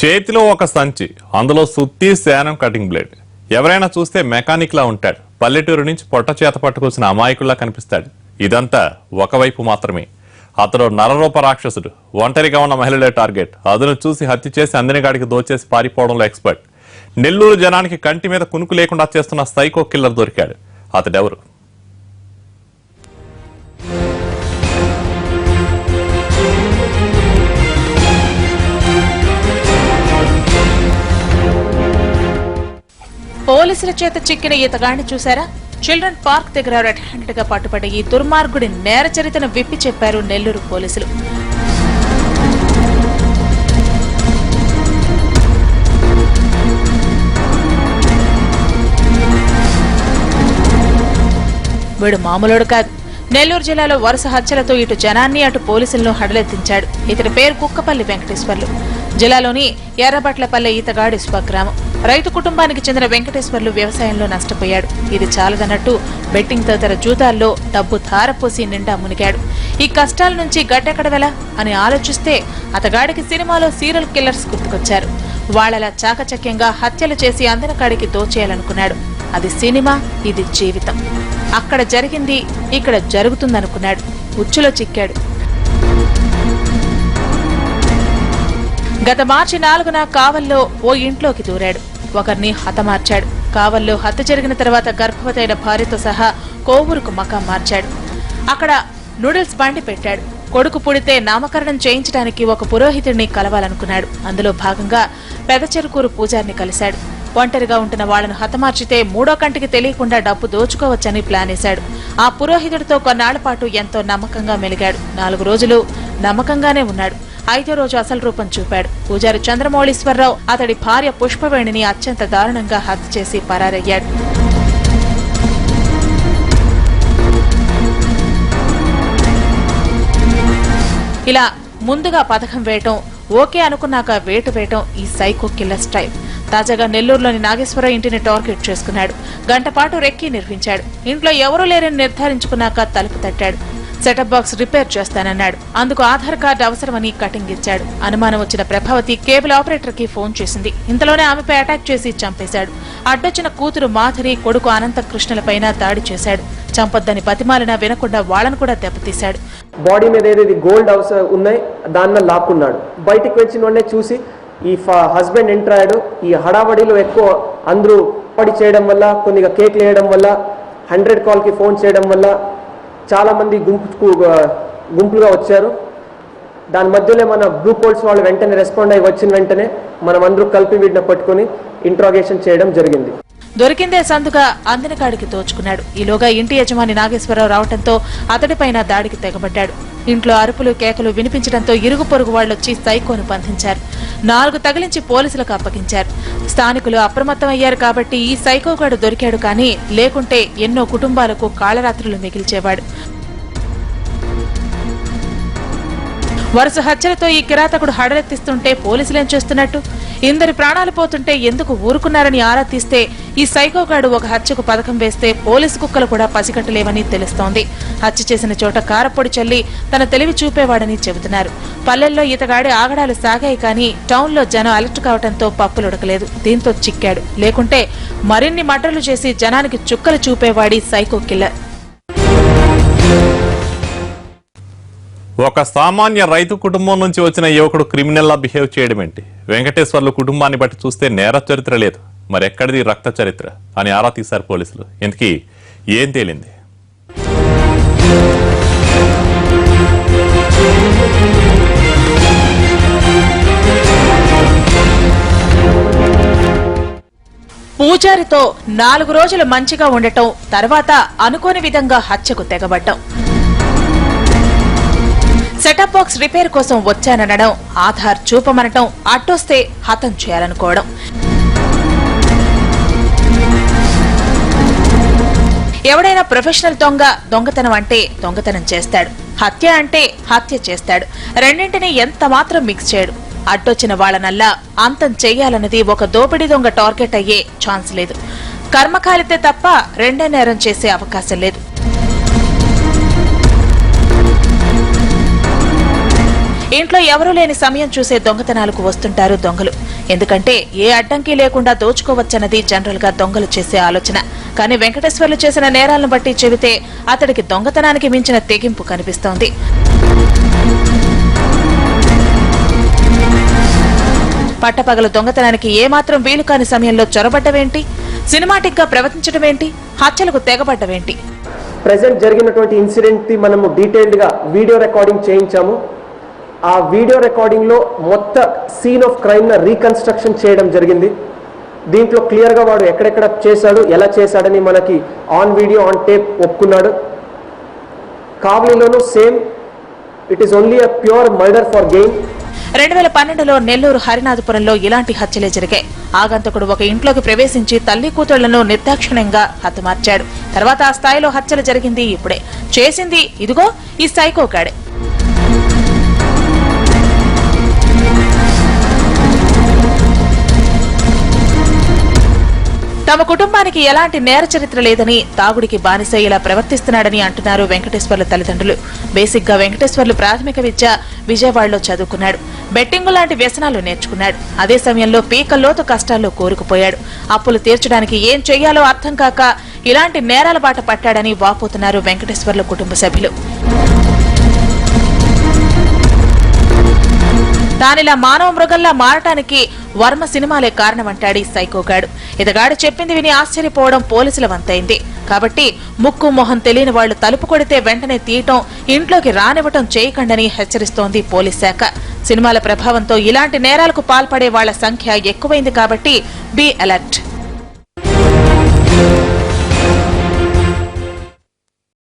చేతిలో ఒక సంచి, అందులో సుత్తి, శానం, కటింగ్ బ్లేడ్. ఎవరైనా చూస్తే మెకానిక్ లా ఉంటాడు. పల్లెటూరు నుంచి పొట్ట చేత పట్టుకొచ్చిన అమాయకుల్లా కనిపిస్తాడు. ఇదంతా ఒకవైపు మాత్రమే. అతడు నరరూప రాక్షసుడు. ఒంటరిగా ఉన్న మహిళలే టార్గెట్. అతను చూసి హత్య చేసి అందినగాడికి దోచేసి పారిపోవడంలో ఎక్స్పర్ట్. నెల్లూరు జనానికి కంటి మీద కునుకు లేకుండా చేస్తున్న సైకో కిల్లర్ దొరికాడు. అతడెవరు? పోలీసుల చేత చిక్కిన ఈతగాడిని చూశారా? చిల్డ్రన్ పార్క్ దగ్గర రెడ్ హ్యాండెడ్ గా పట్టుబడి ఈ దుర్మార్గుడి నేర చరిత్రను విప్పి చెప్పారు నెల్లూరు పోలీసులు. వీడు మామూలుడు కాదు. నెల్లూరు జిల్లాలో వరుస హత్యలతో ఇటు జనాన్ని అటు పోలీసులను హడలెత్తించాడు. ఇతని పేరు కుక్కపల్లి వెంకటేశ్వర్లు. జిల్లాలోని ఎర్రబట్లపల్లె ఈతగాడి స్వగ్రామం. రైతు కుటుంబానికి చెందిన వెంకటేశ్వర్లు వ్యవసాయంలో నష్టపోయాడు. ఇది చాలదన్నట్టు బెట్టింగ్ తదితర జూదాల్లో డబ్బు ధారపోసి నిండా మునిగాడు. ఈ కష్టాల నుంచి గట్టెక్కడవెలా అని ఆలోచిస్తే అతగాడికి సినిమాలో సీరియల్ కిల్లర్స్ గుర్తుకొచ్చారు. వాళ్లలా చాకచక్యంగా హత్యలు చేసి అందనకాడికి దోచేయాలనుకున్నాడు. అది సినిమా, ఇది జీవితం. అక్కడ జరిగింది ఇక్కడ జరుగుతుందనుకున్నాడు. ఉచ్చులో చిక్కాడు. గత మార్చి 4న కావల్లో ఓ ఇంట్లోకి దూరాడు. ఒకరిని హతమార్చాడు. కావల్లో హత్య జరిగిన తర్వాత గర్భవతైన భార్యతో సహా కోవూరుకు మకాం మార్చాడు. అక్కడ నూడిల్స్ బండి పెట్టాడు. కొడుకు పుడితే నామకరణం చేయించడానికి ఒక పురోహితుడిని కలవాలనుకున్నాడు. అందులో భాగంగా పెదచెరుకూరు పూజారిని కలిశాడు. ఒంటరిగా ఉంటున్న వాళ్లను హతమార్చితే మూడో కంటికి తెలియకుండా డబ్బు దోచుకోవచ్చని ప్లాన్ వేశాడు. ఆ పురోహితుడితో కొన్నాళ్ల పాటు ఎంతో నమ్మకంగా మెలిగాడు. 4 రోజులు నమ్మకంగానే ఉన్నాడు. 5వ రోజు అసలు రూపం చూపాడు. పూజారి చంద్రమౌళీశ్వరరావు అతడి భార్య పుష్పవేణిని అత్యంత దారుణంగా హత్య చేసి పరారయ్యాడు. ఇలా ముందుగా పథకం వేయటం, ఓకే అనుకున్నాక వేటు వేయటం ఈ సైకో కిల్లర్ స్టైల్. తాజాగా నెల్లూరులోని నాగేశ్వరరావు ఇంటిని టార్గెట్ చేసుకున్నాడు. గంటపాటు రెక్కి నిర్వహించాడు. ఇంట్లో ఎవరూ లేరని నిర్ధారించుకున్నాక తలుపు తట్టాడు. సెటప్ బాక్స్ రిపేర్ చేస్తానన్నాడు. అందుకు ఆధార్ కార్డు అవసరమని కటింగ్ ఇచ్చాడు. అనుమానం వచ్చిన ప్రభావతి కేబుల్ ఆపరేటర్ కి ఫోన్ చేసింది. ఇంతలోనే ఆమెపై అటాక్ చేసి చంపేశాడు. అడ్డొచ్చిన కూతురు మాధురి, కొడుకు అనంత కృష్ణలపైన దాడి చేశాడు. చంపొద్దని బతిమాలినా వినకుండా వాళ్ళను కూడా దెబ్బతీశాడు. బాడీ మీద ఏదైతే గోల్డ్ హౌస్ ఉన్నాయి దాన్ని లాక్కున్నాడు. బయటికి వచ్చిన వాడినే చూసి ఈ హస్బెండ్ ఎంటర్ అయ్యాడు. ఈ హడావడిలో ఎక్కువ అందరూ పడి చేయడం వల్ల, కొద్దిగా కేక్లు వేయడం వల్ల, 100 కాల్కి ఫోన్ చేయడం వల్ల చాలా మంది గుంపులుగా వచ్చారు. దాని మధ్యలో మన బ్లూ కోల్స్ వాళ్ళు వెంటనే రెస్పాండ్ అయ్యి వచ్చిన వెంటనే మనం అందరూ కలిపి వీటిని పట్టుకుని ఇంట్రాగేషన్ చేయడం జరిగింది. దొరికిందే సందుగా అందినకాడికి దోచుకున్నాడు. ఈలోగా ఇంటి యజమాని నాగేశ్వరరావు రావడంతో అతడిపైన దాడికి తెగబడ్డాడు. ఇంట్లో అరుపులు కేకలు వినిపించడంతో ఇరుగు పొరుగు వాళ్లొచ్చి సైకోను బంధించారు. 4 తగిలించి పోలీసులకు అప్పగించారు. స్థానికులు అప్రమత్తమయ్యారు కాబట్టి ఈ సైకోగాడు దొరికాడు. కానీ లేకుంటే ఎన్నో కుటుంబాలకు కాళరాత్రులు మిగిల్చేవాడు. వరుస హత్యలతో ఈ కిరాతకుడు హడలెత్తిస్తుంటే పోలీసులేం చేస్తున్నట్టు? ఇందరి ప్రాణాలు పోతుంటే ఎందుకు ఊరుకున్నారని ఆరా తీస్తే ఈ సైకోగాడు ఒక హత్యకు పథకం వేస్తే పోలీసు కుక్కలు కూడా పసిగట్టలేవని తెలుస్తోంది. హత్య చేసిన చోట కారపొడి చల్లి తన తెలివి చూపేవాడని చెబుతున్నారు. పల్లెల్లో ఈతగాడి ఆగడాలు సాగాయి. కానీ టౌన్లో జనం అలర్ట్ కావడంతో పప్పులుడకలేదు. దీంతో చిక్కాడు. లేకుంటే మరిన్ని మర్డర్లు చేసి జనానికి చుక్కలు చూపేవాడి సైకో కిల్లర్. ఒక సామాన్య రైతు కుటుంబం నుంచి వచ్చిన యువకుడు క్రిమినల్లా బిహేవ్ చేయడం ఏంటి? వెంకటేశ్వర్లు కుటుంబాన్ని బట్టి చూస్తే నేర చరిత్ర లేదు, మరెక్కడిది రక్త చరిత్ర అని ఆరా తీశారు పోలీసులు. ఇంతకీ ఏం తేలింది? పూజారితో 4 రోజులు మంచిగా ఉండటం, తర్వాత అనుకోని విధంగా హత్యకు తెగబడ్డం. సెటప్ బాక్స్ రిపేర్ కోసం వచ్చాననడం, ఆధార్ చూపమనటం, అట్టొస్తే హతం చేయాలనుకోవడం. ఎవడైనా ప్రొఫెషనల్ దొంగతనం అంటే దొంగతనం చేస్తాడు, హత్య అంటే హత్య చేస్తాడు. రెండింటినీ ఎంత మాత్రం మిక్స్ చేయడు. అడ్డొచ్చిన వాళ్లనల్లా అంతం చెయ్యాలన్నది ఒక దోపిడీ దొంగ టార్గెట్ అయ్యే ఛాన్స్ లేదు. కర్మకాలితే తప్ప రెండే నేరం చేసే అవకాశం లేదు. ఇంట్లో ఎవరూ లేని సమయం చూసే దొంగతనాలకు వస్తుంటారు దొంగలు. ఎందుకంటే ఏ అడ్డంకి లేకుండా దోచుకోవచ్చన్నది జనరల్ గా దొంగలు చేసే ఆలోచన. కానీ వెంకటేశ్వర్లు చేసిన నేరాలను బట్టి చెబితే అతడికి దొంగతనానికి మించిన తెగింపు కనిపిస్తోంది. పట్టపగలు దొంగతనానికి ఏమాత్రం వీలు కాని సమయంలో చొరబడ్డవేంటి, సినిమాటిక్ గా ప్రవర్తించడమేంటి, హత్యలకు తెగబడ్డవేంటి? ప్రెసెంట్ జరిగినటువంటి ఇన్సిడెంట్ ని మనము డీటెయిల్డ్ గా వీడియో రికార్డింగ్ చేయించాము. ఆ వీడియో రికార్డింగ్ లో మొత్తం సీన్ ఆఫ్ క్రైమ్ ను రీకన్స్ట్రక్షన్ చేయడం జరిగింది. దీంట్లో క్లియర్ గా వాడు ఎక్కడెక్కడ చేశాడు, ఎలా చేశాడని మనకి ఆన్ వీడియో ఆన్ టేప్ ఒప్పుకున్నాడు. కావలిలోనూ same, it is only a pure murder for gain. 2012లో నెల్లూరు హరినాథపురంలో ఇలాంటి హత్యలే జరిగాయి. ఆగంతకుడు ఒక ఇంట్లోకి ప్రవేశించి తల్లి కూతుళ్లను నిర్దాక్షిణ్యంగా హతమార్చాడు. తర్వాత ఆ స్థాయిలో హత్యలు జరిగింది ఇప్పుడే. చేసింది ఇదిగో ఈ సైకోగాడే. తమ కుటుంబానికి ఎలాంటి నేర చరిత్ర లేదని, తాగుడికి బానిస ఇలా ప్రవర్తిస్తున్నాడని అంటున్నారు వెంకటేశ్వర్ల తల్లిదండ్రులు. బేసిక్ గా వెంకటేశ్వర్లు ప్రాథమిక విద్య విజయవాడలో చదువుకున్నాడు. బెట్టింగు లాంటి వ్యసనాలు నేర్చుకున్నాడు. అదే సమయంలో పీకల్లోతు కష్టాల్లో కోరుకుపోయాడు. అప్పులు తీర్చడానికి ఏం చెయ్యాలో అర్థం కాక ఇలాంటి నేరాల బాట పట్టాడని వాపోతున్నారు వెంకటేశ్వర్ల కుటుంబ సభ్యులు. తానిలా మానవ మృగంలా మారటానికి వర్మ సినిమాలే కారణమంటాడు ఈ సైకోగాడు. ఇతగాడు చెప్పింది విని ఆశ్చర్యపోవడం పోలీసుల వంతైంది. కాబట్టి ముక్కు మొహం తెలియని వాళ్లు తలుపు కొడితే వెంటనే తీయటం, ఇంట్లోకి రానివ్వటం చేయకండని హెచ్చరిస్తోంది పోలీస్ శాఖ. సినిమాల ప్రభావంతో ఇలాంటి నేరాలకు పాల్పడే వాళ్ల సంఖ్య ఎక్కువైంది కాబట్టి బీ అలర్ట్.